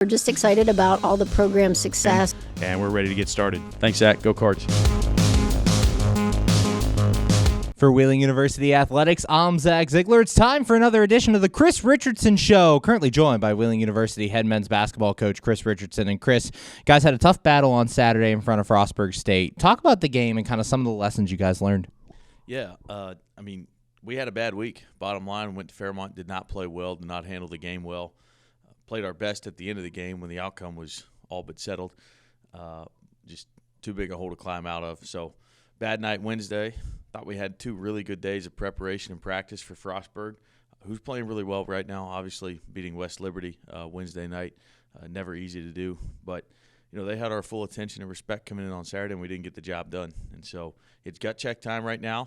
We're just excited about all the program success. And we're ready to get started. Thanks, Zach. Go Cards. For Wheeling University Athletics, I'm Zach Ziegler. It's time for another edition of the Chris Richardson Show. Currently joined by Wheeling University head men's basketball coach Chris Richardson. And Chris, guys had a tough battle on Saturday in front of Frostburg State. Talk about the game and kind of some of the lessons you guys learned. Yeah, we had a bad week. Bottom line, went to Fairmont, did not play well, did not handle the game well. Played our best at the end of the game when the outcome was all but settled. Just too big a hole to climb out of. So bad night Wednesday. Thought we had two really good days of preparation and practice for Frostburg, who's playing really well right now. Obviously, beating West Liberty Wednesday night, never easy to do. But, they had our full attention and respect coming in on Saturday, and we didn't get the job done. And so it's gut check time right now.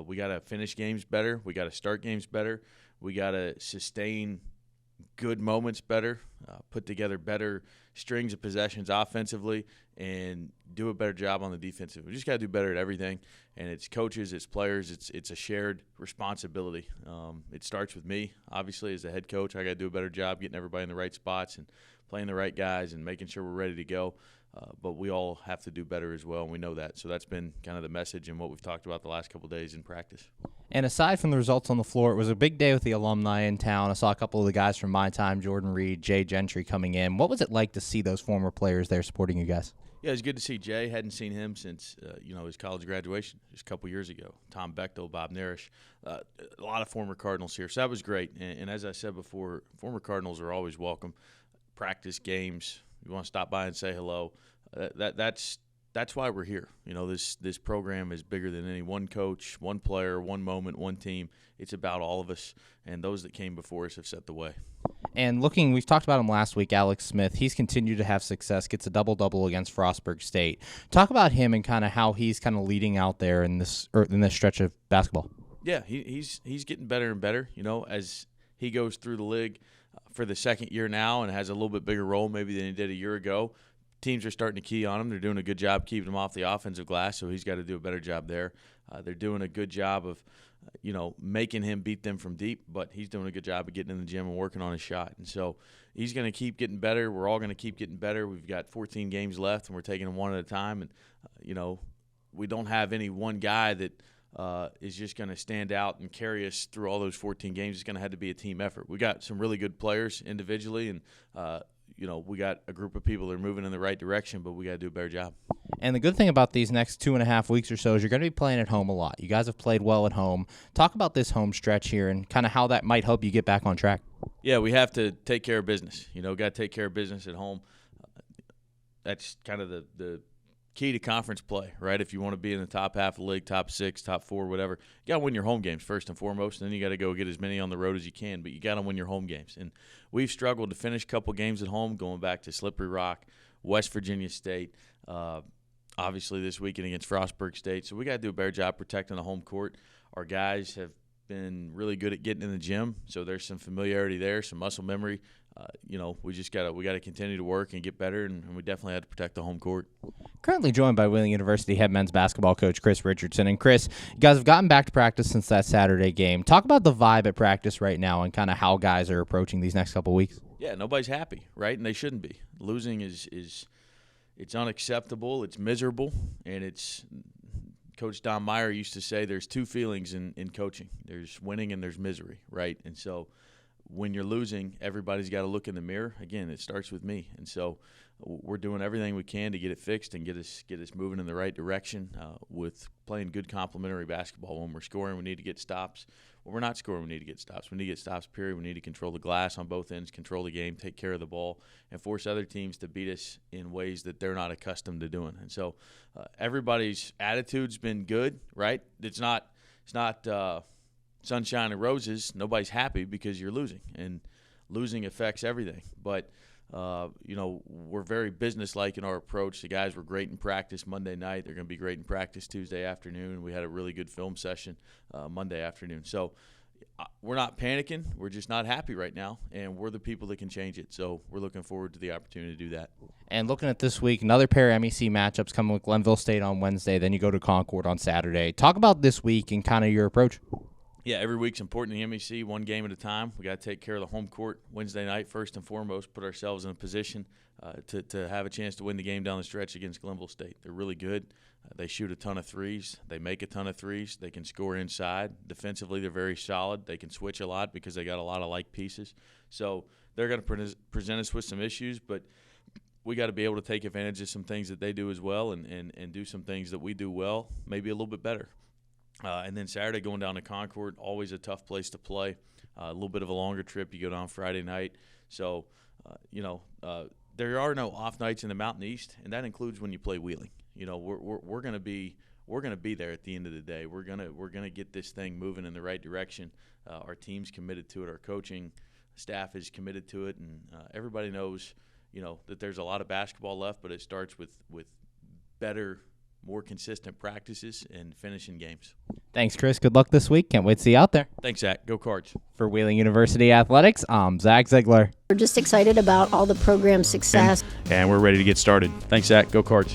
We got to finish games better. We got to start games better. We got to sustain good moments better, put together better strings of possessions offensively, and do a better job on the defensive. We just got to do better at everything, and it's coaches, it's players, it's a shared responsibility. It starts with me, obviously, as the head coach. I got to do a better job getting everybody in the right spots and playing the right guys and making sure we're ready to go. But we all have to do better as well, and we know that. So that's been kind of the message and what we've talked about the last couple of days in practice. And aside from the results on the floor, it was a big day with the alumni in town. I saw a couple of the guys from my time, Jordan Reed, Jay Gentry, coming in. What was it like to see those former players there supporting you guys? Yeah, it was good to see Jay. Hadn't seen him since, his college graduation just a couple years ago. Tom Bechtel, Bob Narish, a lot of former Cardinals here. So that was great. And as I said before, former Cardinals are always welcome. Practice, games, you want to stop by and say hello. That's why we're here. This program is bigger than any one coach, one player, one moment, one team. It's about all of us, and those that came before us have set the way. And we've talked about him last week, Alex Smith. He's continued to have success, gets a double-double against Frostburg State. Talk about him and kind of how he's kind of leading out there in this stretch of basketball. Yeah, he's getting better and better, as he goes through the league for the second year now and has a little bit bigger role maybe than he did a year ago. Teams are starting to key on him. They're doing a good job keeping him off the offensive glass, so he's got to do a better job there. They're doing a good job of, making him beat them from deep, but he's doing a good job of getting in the gym and working on his shot. And so he's going to keep getting better. We're all going to keep getting better. We've got 14 games left, and we're taking them one at a time. And, we don't have any one guy that is just going to stand out and carry us through all those 14 games. It's going to have to be a team effort. We got some really good players individually, and we got a group of people that are moving in the right direction, but we got to do a better job. And the good thing about these next 2.5 weeks or so is you're going to be playing at home a lot. You guys have played well at home. Talk about this home stretch here and kind of how that might help you get back on track. Yeah, we have to take care of business. Got to take care of business at home. That's kind of the key to conference play, right? If you want to be in the top half of the league, top 6, top 4, whatever, you got to win your home games first and foremost, and then you got to go get as many on the road as you can, but you got to win your home games. And we've struggled to finish a couple games at home, going back to Slippery Rock, West Virginia State, obviously this weekend against Frostburg State. So we got to do a better job protecting the home court. Our guys have been really good at getting in the gym, so there's some familiarity there, some muscle memory. We got to continue to work and get better, and we definitely had to protect the home court. Currently joined by Wheeling University head men's basketball coach Chris Richardson. And Chris, you guys have gotten back to practice since that Saturday game. Talk about the vibe at practice right now and kind of how guys are approaching these next couple weeks. Yeah, nobody's happy, right? And they shouldn't be. Losing is it's unacceptable, it's miserable, and it's Coach Don Meyer used to say there's two feelings in coaching. There's winning and there's misery, right? And so when you're losing, everybody's got to look in the mirror. Again, it starts with me. And so we're doing everything we can to get it fixed and get us moving in the right direction with playing good complementary basketball. When we're scoring, we need to get stops. When we're not scoring, we need to get stops. We need to get stops, period. We need to control the glass on both ends, control the game, take care of the ball, and force other teams to beat us in ways that they're not accustomed to doing. And so everybody's attitude's been good, right? It's not sunshine and roses. Nobody's happy because you're losing, and losing affects everything. But we're very businesslike in our approach. The guys were great in practice Monday night. They're going to be great in practice Tuesday afternoon. We had a really good film session Monday afternoon. So we're not panicking. We're just not happy right now, and we're the people that can change it. So we're looking forward to the opportunity to do that. And looking at this week, another pair of MEC matchups coming with Glenville State on Wednesday. Then you go to Concord on Saturday. Talk about this week and kind of your approach. Yeah, every week's important in the MEC, one game at a time. We got to take care of the home court Wednesday night first and foremost, put ourselves in a position to have a chance to win the game down the stretch against Glenville State. They're really good. They shoot a ton of threes. They make a ton of threes. They can score inside. Defensively, they're very solid. They can switch a lot because they got a lot of like pieces. So they're going to present us with some issues, but we got to be able to take advantage of some things that they do as well and do some things that we do well, maybe a little bit better. And then Saturday, going down to Concord, always a tough place to play. A little bit of a longer trip. You go down Friday night. So, there are no off nights in the Mountain East, and that includes when you play Wheeling. We're going to be there at the end of the day. We're gonna get this thing moving in the right direction. Our team's committed to it. Our coaching staff is committed to it, and everybody knows, that there's a lot of basketball left, but it starts with better, more consistent practices and finishing games. Thanks, Chris. Good luck this week. Can't wait to see you out there. Thanks, Zach. Go Cards. For Wheeling University Athletics, I'm Zach Ziegler. We're just excited about all the program success. And we're ready to get started. Thanks, Zach. Go Cards.